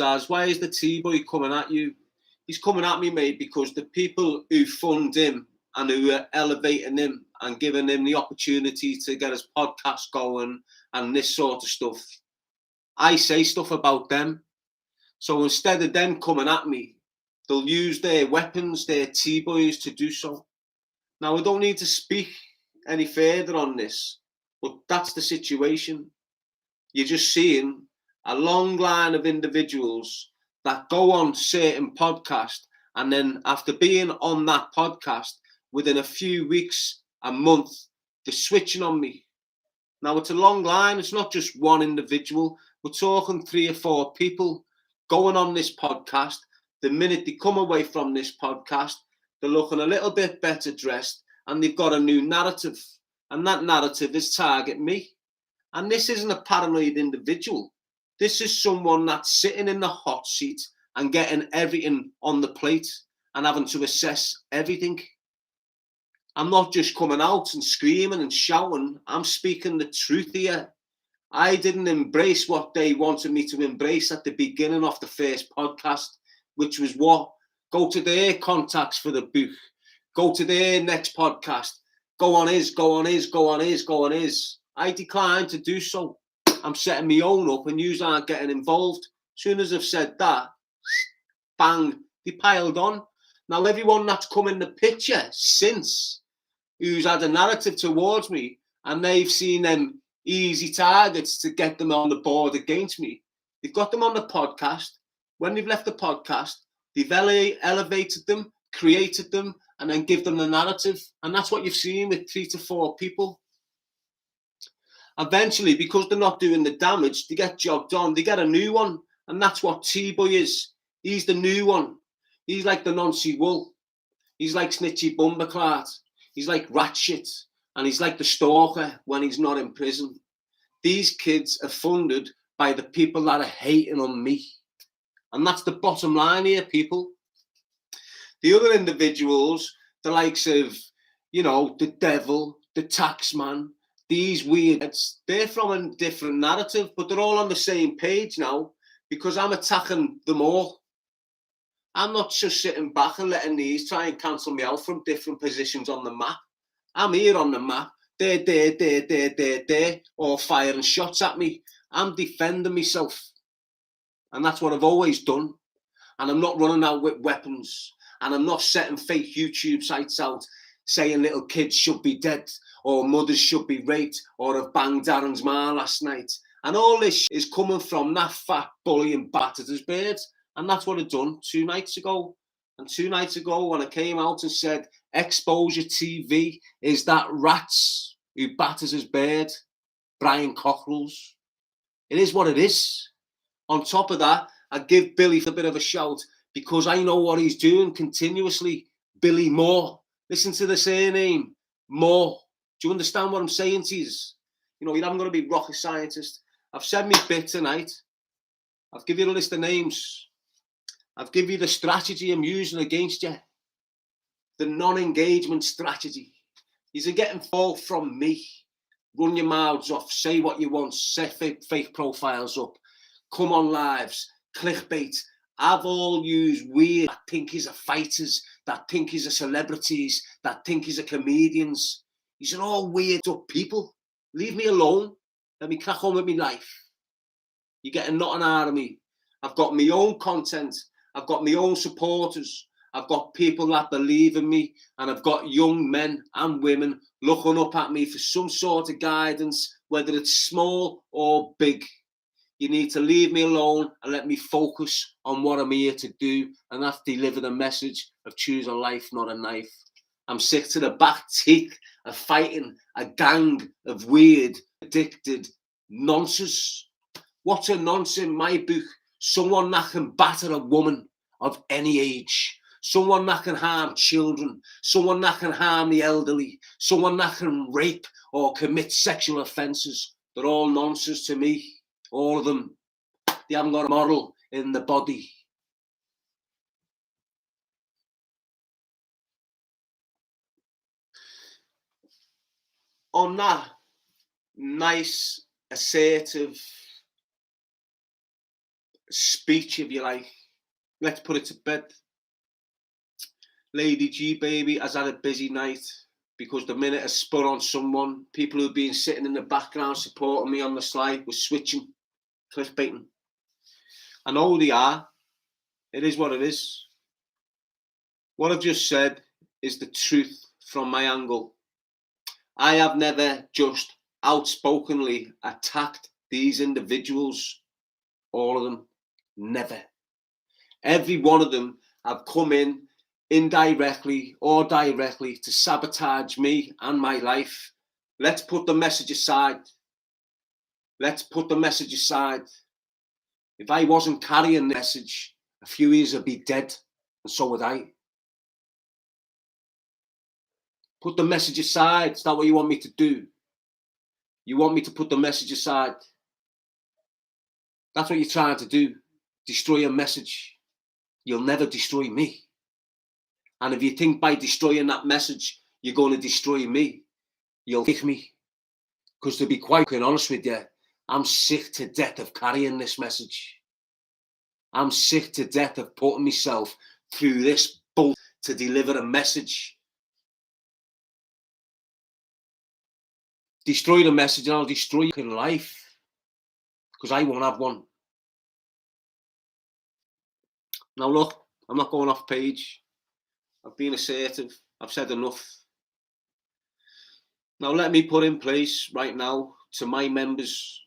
As why is the T-boy coming at you? He's coming at me, mate, because the people who fund him and who are elevating him and giving him the opportunity to get his podcast going and this sort of stuff, I say stuff about them. So instead of them coming at me, they'll use their weapons, their T-boys, to do so. Now, I don't need to speak any further on this, but that's the situation. You're just seeing a long line of individuals that go on certain podcasts, and then after being on that podcast, within a few weeks, a month, they're switching on me. Now, it's a long line. It's not just one individual. We're talking 3 or 4 people going on this podcast. The minute they come away from this podcast, they're looking a little bit better dressed, and they've got a new narrative. And that narrative is target me. And this isn't a paranoid individual. This is someone that's sitting in the hot seat and getting everything on the plate and having to assess everything. I'm not just coming out and screaming and shouting. I'm speaking the truth here. I didn't embrace what they wanted me to embrace at the beginning of the first podcast, which was what? Go to their contacts for the book. Go to their next podcast. Go on his, go on his, go on his, go on his. I declined to do so. I'm setting my own up and you aren't getting involved. As soon as I've said that, bang, they piled on. Now, everyone that's come in the picture since, who's had a narrative towards me, and they've seen them easy targets to get them on the board against me, they've got them on the podcast. When they've left the podcast, they've elevated them, created them, and then give them the narrative. And that's what you've seen with 3 to 4 people. Eventually, because they're not doing the damage, they get jobbed on, they get a new one. And that's what T-Boy is. He's the new one. He's like the Nancy Wool. He's like Snitchy Bumberclart. He's like Hatchett. And he's like the stalker when he's not in prison. These kids are funded by the people that are hating on me. And that's the bottom line here, people. The other individuals, the likes of, the devil, the taxman, these weirds, they're from a different narrative, but they're all on the same page now because I'm attacking them all. I'm not just sitting back and letting these try and cancel me out from different positions on the map. I'm here on the map. They're all firing shots at me. I'm defending myself. And that's what I've always done. And I'm not running out with weapons. And I'm not setting fake YouTube sites out saying little kids should be dead or mothers should be raped or have banged Darren's ma last night. And all this is coming from that fat bully and battered as birds. And that's what I've done 2 nights ago. And 2 nights ago when I came out and said Exposure TV is that rats who batters his bird, Brian Cockrell's. It is what it is. On top of that, I give Billy a bit of a shout because I know what he's doing continuously. Billy Moore. Listen to the surname, Moore. Do you understand what I'm saying to you? You haven't got to be rocket scientist. I've said me bit tonight. I've given you a list of names. I've given you the strategy I'm using against you. The non-engagement strategy. You're getting fall from me. Run your mouths off. Say what you want. Set fake profiles up. Come on lives. Clickbait. I've all used weird that think he's a fighters, that think he's a celebrities, that think he's a comedians. These are all weird up people. Leave me alone. Let me crack on with my life. You're getting nothing out of me. I've got my own content. I've got my own supporters. I've got people that believe in me. And I've got young men and women looking up at me for some sort of guidance, whether it's small or big. You need to leave me alone and let me focus on what I'm here to do. And that's deliver the message of choose a life, not a knife. I'm sick to the back teeth of fighting a gang of weird, addicted nonsense. What's a nonce in my book? Someone that can batter a woman of any age. Someone that can harm children. Someone that can harm the elderly. Someone that can rape or commit sexual offences. They're all nonsense to me. All of them. They haven't got a moral in the body. On that nice, assertive, speech, if you like. Let's put it to bed. Lady G, baby, has had a busy night because the minute I spun on someone, people who've been sitting in the background supporting me on the slide were switching, clickbaiting. I know who they are. It is what it is. What I've just said is the truth from my angle. I have never just outspokenly attacked these individuals, all of them, never. Every one of them have come in indirectly or directly to sabotage me and my life. Let's put the message aside. Let's put the message aside. If I wasn't carrying the message, a few years I'd be dead, and so would I. Put the message aside. Is that what you want me to do? You want me to put the message aside? That's what you're trying to do. Destroy a message. You'll never destroy me. And if you think by destroying that message, you're going to destroy me, you'll kick me. Because to be quite honest with you, I'm sick to death of carrying this message. I'm sick to death of putting myself through this bull to deliver a message. Destroy the message and I'll destroy your life. Because I won't have one. Now look, I'm not going off page. I've been assertive. I've said enough. Now let me put in place right now to my members,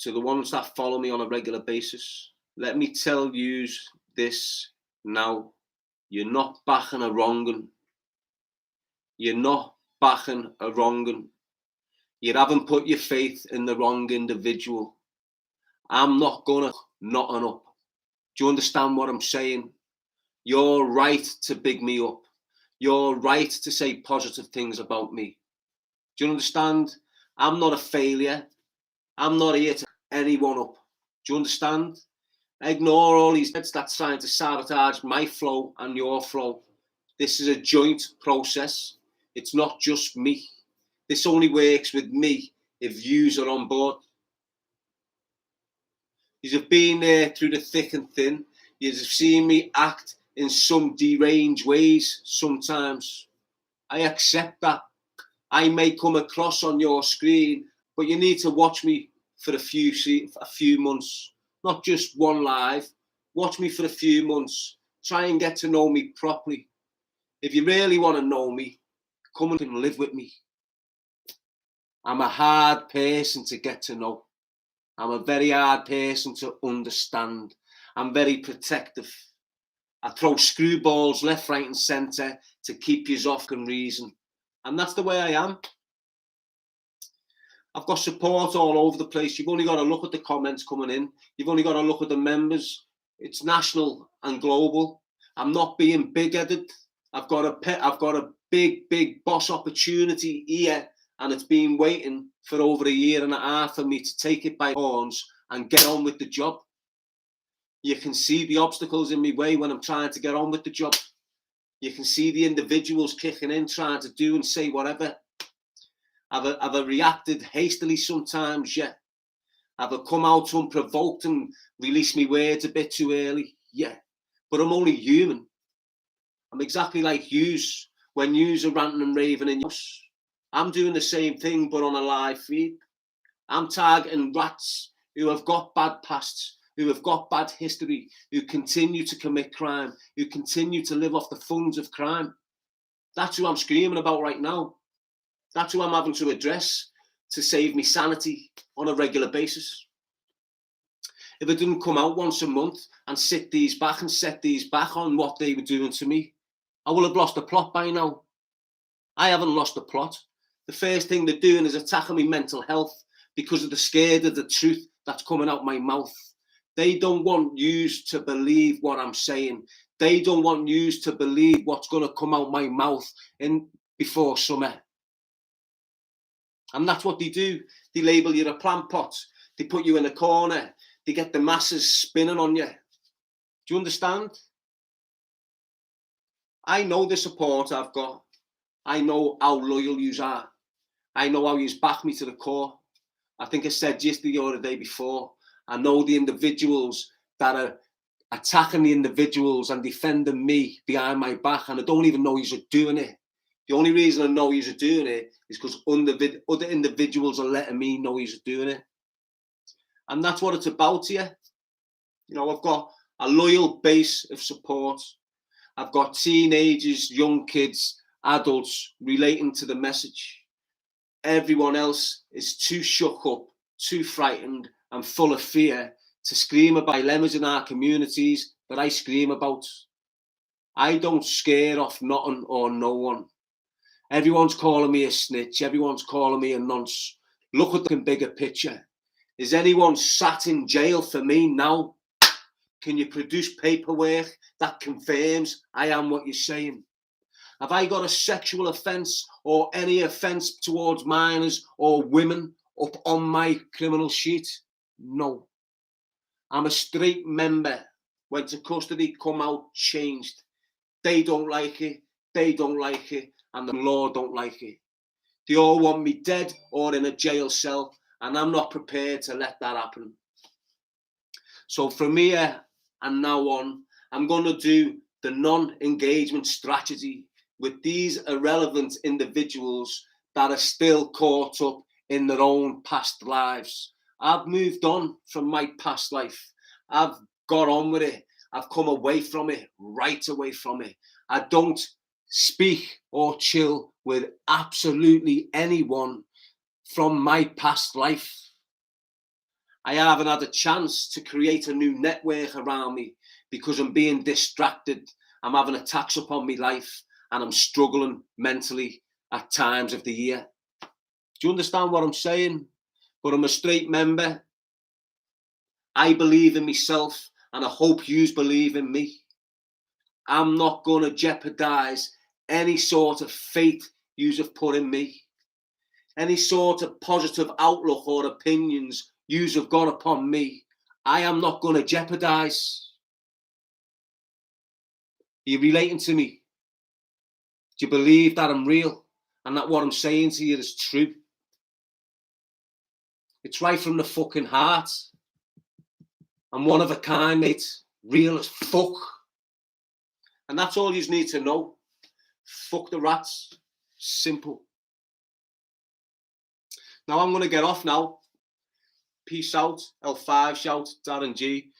to the ones that follow me on a regular basis. Let me tell you this now. You're not backing a wrong'un. You're not backing a wrong'un. You haven't put your faith in the wrong individual. I'm not going to knotting up. Do you understand what I'm saying? You're right to big me up. You're right to say positive things about me. Do you understand? I'm not a failure. I'm not here to anyone up. Do you understand? Ignore all these heads that's trying to sabotage my flow and your flow. This is a joint process. It's not just me. This only works with me if yous are on board. You've been there through the thick and thin. You've seen me act in some deranged ways sometimes. I accept that. I may come across on your screen, but you need to watch me for a few months, not just one live. Watch me for a few months. Try and get to know me properly. If you really want to know me, come and live with me. I'm a hard person to get to know. I'm a very hard person to understand. I'm very protective. I throw screwballs left, right and centre to keep you off and reason. And that's the way I am. I've got support all over the place. You've only got to look at the comments coming in. You've only got to look at the members. It's national and global. I'm not being big-headed. I've got a big boss opportunity here, and it's been waiting for over a year and a half for me to take it by horns and get on with the job. You can see the obstacles in my way when I'm trying to get on with the job. You can see the individuals kicking in, trying to do and say whatever. Have I reacted hastily sometimes? Yeah. Have I come out unprovoked and released my words a bit too early? Yeah. But I'm only human. I'm exactly like yous when yous are ranting and raving in your house. I'm doing the same thing, but on a live feed. I'm targeting rats who have got bad pasts, who have got bad history, who continue to commit crime, who continue to live off the funds of crime. That's who I'm screaming about right now. That's who I'm having to address to save me sanity on a regular basis. If I didn't come out once a month and set these back on what they were doing to me, I will have lost the plot by now. I haven't lost the plot. The first thing they're doing is attacking my mental health because they're scared of the truth that's coming out my mouth. They don't want you to believe what I'm saying. They don't want you to believe what's going to come out my mouth before summer. And that's what they do. They label you a plant pot. They put you in a corner. They get the masses spinning on you. Do you understand? I know the support I've got. I know how loyal you are. I know how you back me to the core. I think I said yesterday or the day before, I know the individuals that are attacking the individuals and defending me behind my back, and I don't even know you're doing it. The only reason I know you're doing it is because other individuals are letting me know you're doing it. And that's what it's about here. You know, I've got a loyal base of support. I've got teenagers, young kids, adults relating to the message. Everyone else is too shook up, too frightened, and full of fear to scream about dilemmas in our communities that I scream about. I don't scare off nothing or no one. Everyone's calling me a snitch. Everyone's calling me a nonce. Look at the bigger picture. Is anyone sat in jail for me now? Can you produce paperwork that confirms I am what you're saying? Have I got a sexual offence or any offence towards minors or women up on my criminal sheet? No. I'm a straight member. Went to custody, come out, changed. They don't like it. They don't like it. And the law don't like it. They all want me dead or in a jail cell. And I'm not prepared to let that happen. So from here and now on, I'm going to do the non-engagement strategy with these irrelevant individuals that are still caught up in their own past lives. I've moved on from my past life. I've got on with it. I've come away from it, right away from it. I don't speak or chill with absolutely anyone from my past life. I haven't had a chance to create a new network around me because I'm being distracted. I'm having attacks upon my life and I'm struggling mentally at times of the year. Do you understand what I'm saying? But I'm a straight member. I believe in myself and I hope you believe in me. I'm not going to jeopardize any sort of faith you have put in me. Any sort of positive outlook or opinions you have got upon me, I am not going to jeopardize. Are you relating to me? Do you believe that I'm real and that what I'm saying to you is true? It's right from the fucking heart. I'm one of a kind, mate. Real as fuck. And that's all you need to know. Fuck the rats. Simple. Now I'm going to get off now. Peace out. L5 shout. Darren G.